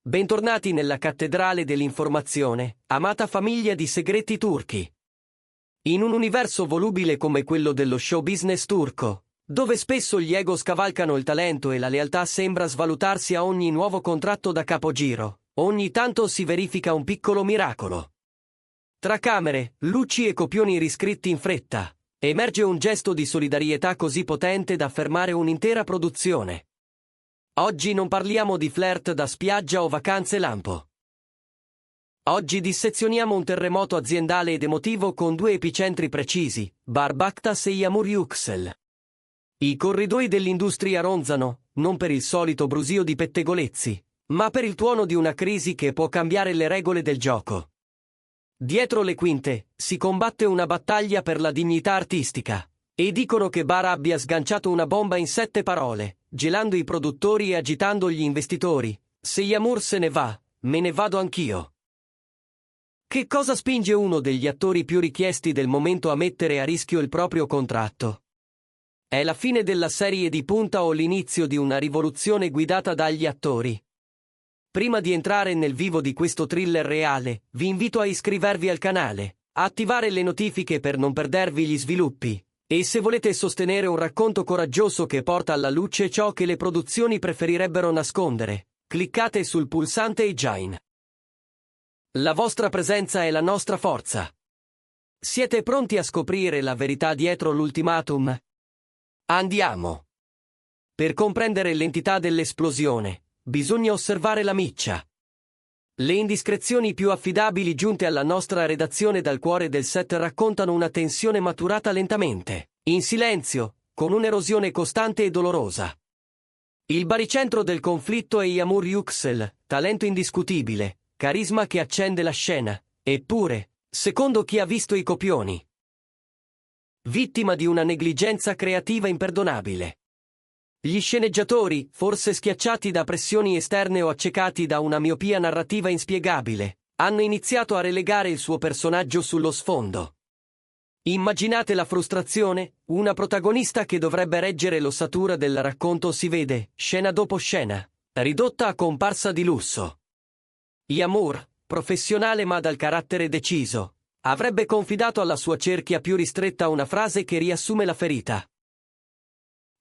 Bentornati nella cattedrale dell'informazione, amata famiglia di segreti turchi. In un universo volubile come quello dello show business turco, dove spesso gli ego scavalcano il talento e la lealtà sembra svalutarsi a ogni nuovo contratto da capogiro, ogni tanto si verifica un piccolo miracolo. Tra camere, luci e copioni riscritti in fretta, emerge un gesto di solidarietà così potente da fermare un'intera produzione. Oggi non parliamo di flirt da spiaggia o vacanze lampo. Oggi dissezioniamo un terremoto aziendale ed emotivo con due epicentri precisi, Bar Baktas e Yağmur Yüksel. I corridoi dell'industria ronzano, non per il solito brusio di pettegolezzi, ma per il tuono di una crisi che può cambiare le regole del gioco. Dietro le quinte, si combatte una battaglia per la dignità artistica, e dicono che Bar abbia sganciato una bomba in 7 parole, gelando i produttori e agitando gli investitori. Se Yağmur se ne va, me ne vado anch'io. Che cosa spinge uno degli attori più richiesti del momento a mettere a rischio il proprio contratto? È la fine della serie di punta o l'inizio di una rivoluzione guidata dagli attori? Prima di entrare nel vivo di questo thriller reale, vi invito a iscrivervi al canale, a attivare le notifiche per non perdervi gli sviluppi, e se volete sostenere un racconto coraggioso che porta alla luce ciò che le produzioni preferirebbero nascondere, cliccate sul pulsante Join. La vostra presenza è la nostra forza. Siete pronti a scoprire la verità dietro l'ultimatum? Andiamo! Per comprendere l'entità dell'esplosione, bisogna osservare la miccia. Le indiscrezioni più affidabili giunte alla nostra redazione dal cuore del set raccontano una tensione maturata lentamente, in silenzio, con un'erosione costante e dolorosa. Il baricentro del conflitto è Yağmur Yüksel, talento indiscutibile, carisma che accende la scena, eppure, secondo chi ha visto i copioni, vittima di una negligenza creativa imperdonabile. Gli sceneggiatori, forse schiacciati da pressioni esterne o accecati da una miopia narrativa inspiegabile, hanno iniziato a relegare il suo personaggio sullo sfondo. Immaginate la frustrazione, una protagonista che dovrebbe reggere l'ossatura del racconto si vede, scena dopo scena, ridotta a comparsa di lusso. Yağmur, professionale ma dal carattere deciso, avrebbe confidato alla sua cerchia più ristretta una frase che riassume la ferita.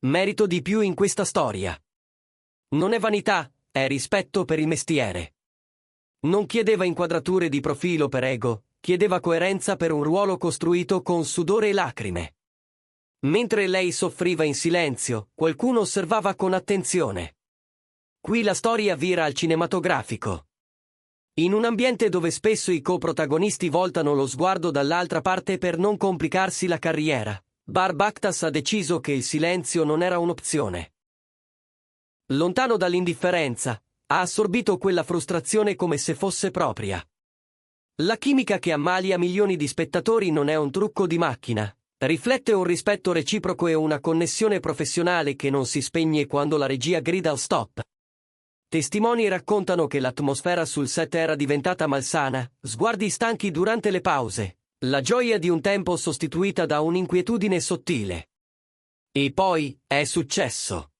Merito di più in questa storia. Non è vanità, è rispetto per il mestiere. Non chiedeva inquadrature di profilo per ego, chiedeva coerenza per un ruolo costruito con sudore e lacrime. Mentre lei soffriva in silenzio, qualcuno osservava con attenzione. Qui la storia vira al cinematografico. In un ambiente dove spesso i coprotagonisti voltano lo sguardo dall'altra parte per non complicarsi la carriera, Bar Baktas ha deciso che il silenzio non era un'opzione. Lontano dall'indifferenza, ha assorbito quella frustrazione come se fosse propria. La chimica che ammalia milioni di spettatori non è un trucco di macchina, riflette un rispetto reciproco e una connessione professionale che non si spegne quando la regia grida al stop. Testimoni raccontano che l'atmosfera sul set era diventata malsana, sguardi stanchi durante le pause, la gioia di un tempo sostituita da un'inquietudine sottile. E poi, è successo.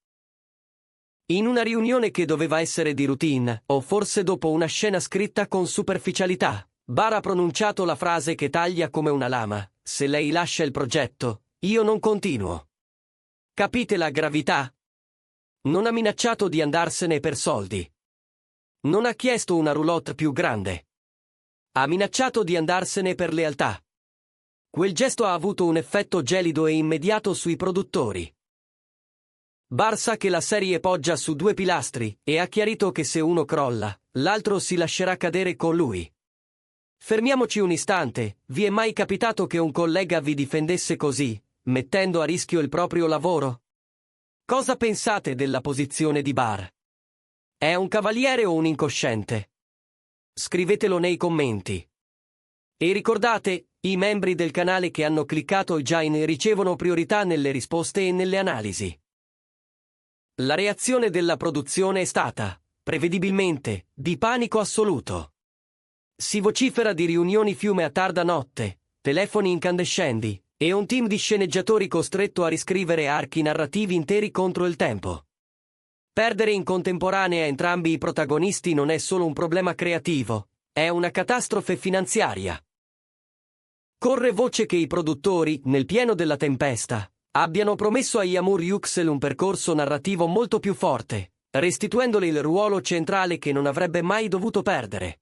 In una riunione che doveva essere di routine, o forse dopo una scena scritta con superficialità, Bar ha pronunciato la frase che taglia come una lama: se lei lascia il progetto, io non continuo. Capite la gravità? Non ha minacciato di andarsene per soldi. Non ha chiesto una roulotte più grande. Ha minacciato di andarsene per lealtà. Quel gesto ha avuto un effetto gelido e immediato sui produttori. Bar sa che la serie poggia su 2 pilastri, e ha chiarito che se uno crolla, l'altro si lascerà cadere con lui. Fermiamoci un istante, vi è mai capitato che un collega vi difendesse così, mettendo a rischio il proprio lavoro? Cosa pensate della posizione di Bar? È un cavaliere o un incosciente? Scrivetelo nei commenti. E ricordate, i membri del canale che hanno cliccato Join ricevono priorità nelle risposte e nelle analisi. La reazione della produzione è stata, prevedibilmente, di panico assoluto. Si vocifera di riunioni fiume a tarda notte, telefoni incandescenti, e un team di sceneggiatori costretto a riscrivere archi narrativi interi contro il tempo. Perdere in contemporanea entrambi i protagonisti non è solo un problema creativo, è una catastrofe finanziaria. Corre voce che i produttori, nel pieno della tempesta, abbiano promesso a Yamur Yüksel un percorso narrativo molto più forte, restituendole il ruolo centrale che non avrebbe mai dovuto perdere.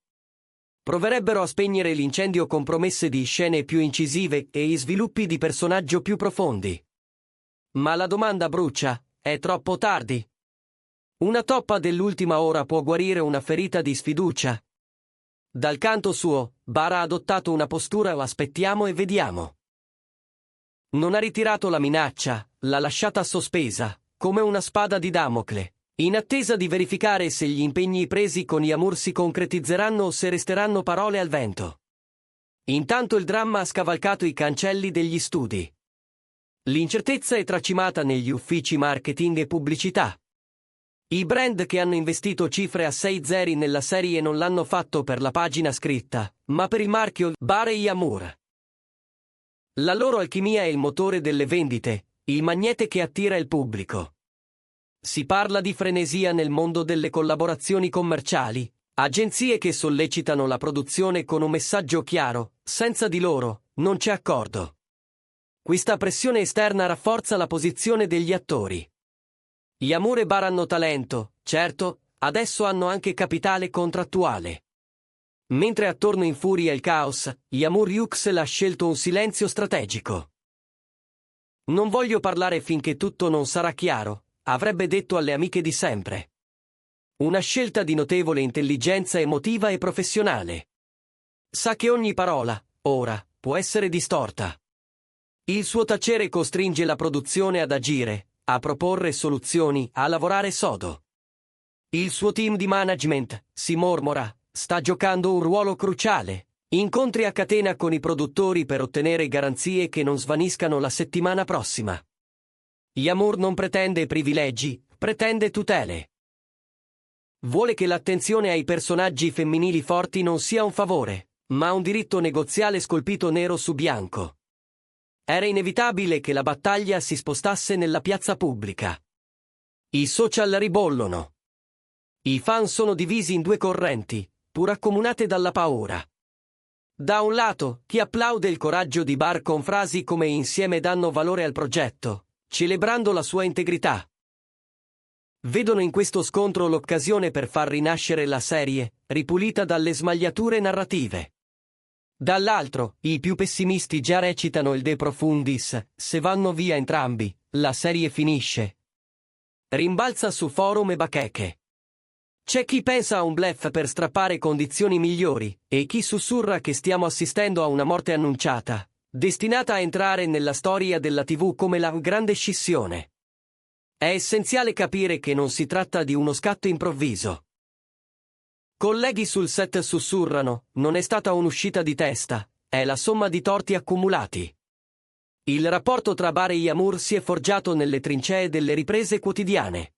Proverebbero a spegnere l'incendio con promesse di scene più incisive e sviluppi di personaggio più profondi. Ma la domanda brucia: è troppo tardi? Una toppa dell'ultima ora può guarire una ferita di sfiducia? Dal canto suo, Bar ha adottato una postura aspettiamo e vediamo. Non ha ritirato la minaccia, l'ha lasciata sospesa, come una spada di Damocle, in attesa di verificare se gli impegni presi con Yamur si concretizzeranno o se resteranno parole al vento. Intanto il dramma ha scavalcato i cancelli degli studi. L'incertezza è tracimata negli uffici marketing e pubblicità. I brand che hanno investito cifre a 6 zeri nella serie non l'hanno fatto per la pagina scritta, ma per il marchio Bar e Yamur. La loro alchimia è il motore delle vendite, il magnete che attira il pubblico. Si parla di frenesia nel mondo delle collaborazioni commerciali, agenzie che sollecitano la produzione con un messaggio chiaro: senza di loro non c'è accordo. Questa pressione esterna rafforza la posizione degli attori. Yamur e Bar hanno talento, certo, adesso hanno anche capitale contrattuale. Mentre attorno infuria il caos, Yamur Yüksel ha scelto un silenzio strategico. Non voglio parlare finché tutto non sarà chiaro, avrebbe detto alle amiche di sempre. Una scelta di notevole intelligenza emotiva e professionale. Sa che ogni parola, ora, può essere distorta. Il suo tacere costringe la produzione ad agire, a proporre soluzioni, a lavorare sodo. Il suo team di management, si mormora, sta giocando un ruolo cruciale. Incontri a catena con i produttori per ottenere garanzie che non svaniscano la settimana prossima. Yamur non pretende privilegi, pretende tutele. Vuole che l'attenzione ai personaggi femminili forti non sia un favore, ma un diritto negoziale scolpito nero su bianco. Era inevitabile che la battaglia si spostasse nella piazza pubblica. I social ribollono. I fan sono divisi in due correnti, pur accomunate dalla paura. Da un lato, chi applaude il coraggio di Bar con frasi come insieme danno valore al progetto, celebrando la sua integrità. Vedono in questo scontro l'occasione per far rinascere la serie, ripulita dalle smagliature narrative. Dall'altro, i più pessimisti già recitano il De Profundis: se vanno via entrambi, la serie finisce. Rimbalza su forum e bacheche. C'è chi pensa a un bluff per strappare condizioni migliori, e chi sussurra che stiamo assistendo a una morte annunciata, destinata a entrare nella storia della TV come la grande scissione. È essenziale capire che non si tratta di uno scatto improvviso. Colleghi sul set sussurrano: non è stata un'uscita di testa, è la somma di torti accumulati. Il rapporto tra Bar e Yamur si è forgiato nelle trincee delle riprese quotidiane.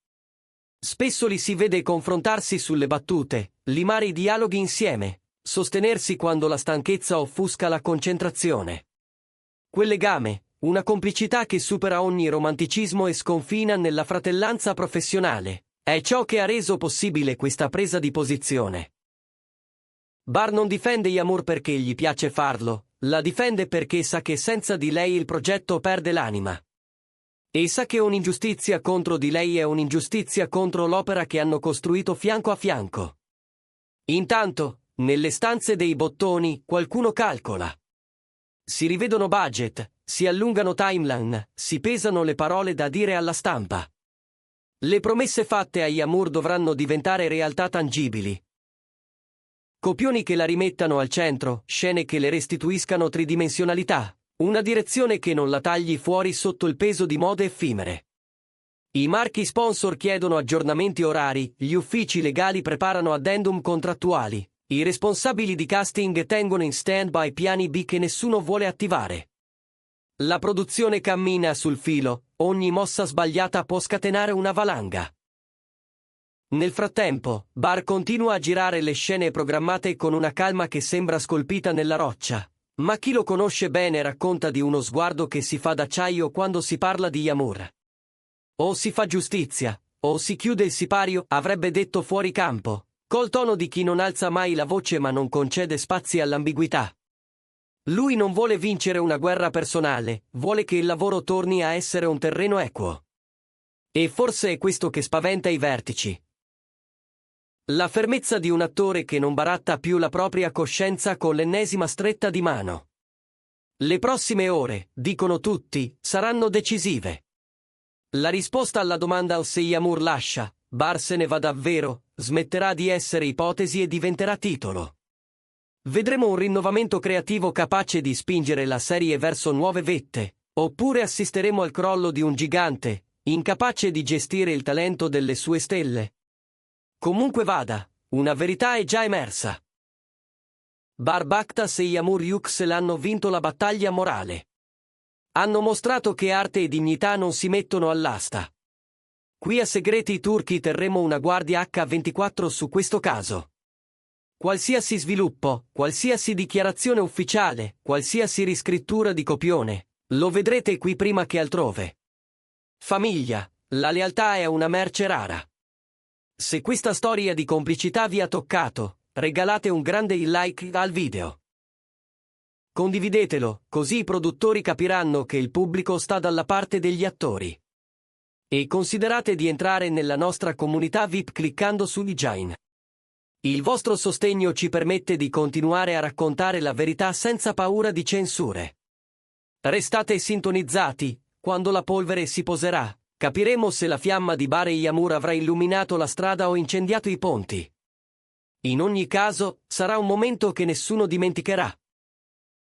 Spesso li si vede confrontarsi sulle battute, limare i dialoghi insieme, sostenersi quando la stanchezza offusca la concentrazione. Quel legame, una complicità che supera ogni romanticismo e sconfina nella fratellanza professionale, è ciò che ha reso possibile questa presa di posizione. Bar non difende Yamur perché gli piace farlo, la difende perché sa che senza di lei il progetto perde l'anima. E sa che un'ingiustizia contro di lei è un'ingiustizia contro l'opera che hanno costruito fianco a fianco. Intanto, nelle stanze dei bottoni, qualcuno calcola. Si rivedono budget, si allungano timeline, si pesano le parole da dire alla stampa. Le promesse fatte a Yamur dovranno diventare realtà tangibili. Copioni che la rimettano al centro, scene che le restituiscano tridimensionalità, una direzione che non la tagli fuori sotto il peso di mode effimere. I marchi sponsor chiedono aggiornamenti orari, gli uffici legali preparano addendum contrattuali, i responsabili di casting tengono in stand-by piani B che nessuno vuole attivare. La produzione cammina sul filo, ogni mossa sbagliata può scatenare una valanga. Nel frattempo, Bar continua a girare le scene programmate con una calma che sembra scolpita nella roccia, ma chi lo conosce bene racconta di uno sguardo che si fa d'acciaio quando si parla di Yamur. O si fa giustizia, O si chiude il sipario, avrebbe detto fuori campo, col tono di chi non alza mai la voce ma non concede spazi all'ambiguità. Lui non vuole vincere una guerra personale, vuole che il lavoro torni a essere un terreno equo. E forse è questo che spaventa i vertici. La fermezza di un attore che non baratta più la propria coscienza con l'ennesima stretta di mano. Le prossime ore, dicono tutti, saranno decisive. La risposta alla domanda se Yamur lascia, Bar se ne va davvero, smetterà di essere ipotesi e diventerà titolo. Vedremo un rinnovamento creativo capace di spingere la serie verso nuove vette, oppure assisteremo al crollo di un gigante, incapace di gestire il talento delle sue stelle. Comunque vada, una verità è già emersa. Bar Baktas e Yamur Yuxel hanno vinto la battaglia morale. Hanno mostrato che arte e dignità non si mettono all'asta. Qui a Segreti Turchi terremo una guardia H24 su questo caso. Qualsiasi sviluppo, qualsiasi dichiarazione ufficiale, qualsiasi riscrittura di copione, lo vedrete qui prima che altrove. Famiglia, la lealtà è una merce rara. Se questa storia di complicità vi ha toccato, regalate un grande like al video. Condividetelo, così i produttori capiranno che il pubblico sta dalla parte degli attori. E considerate di entrare nella nostra comunità VIP cliccando su Join. Il vostro sostegno ci permette di continuare a raccontare la verità senza paura di censure. Restate sintonizzati, quando la polvere si poserà, capiremo se la fiamma di Bar e Yamur avrà illuminato la strada o incendiato i ponti. In ogni caso, sarà un momento che nessuno dimenticherà.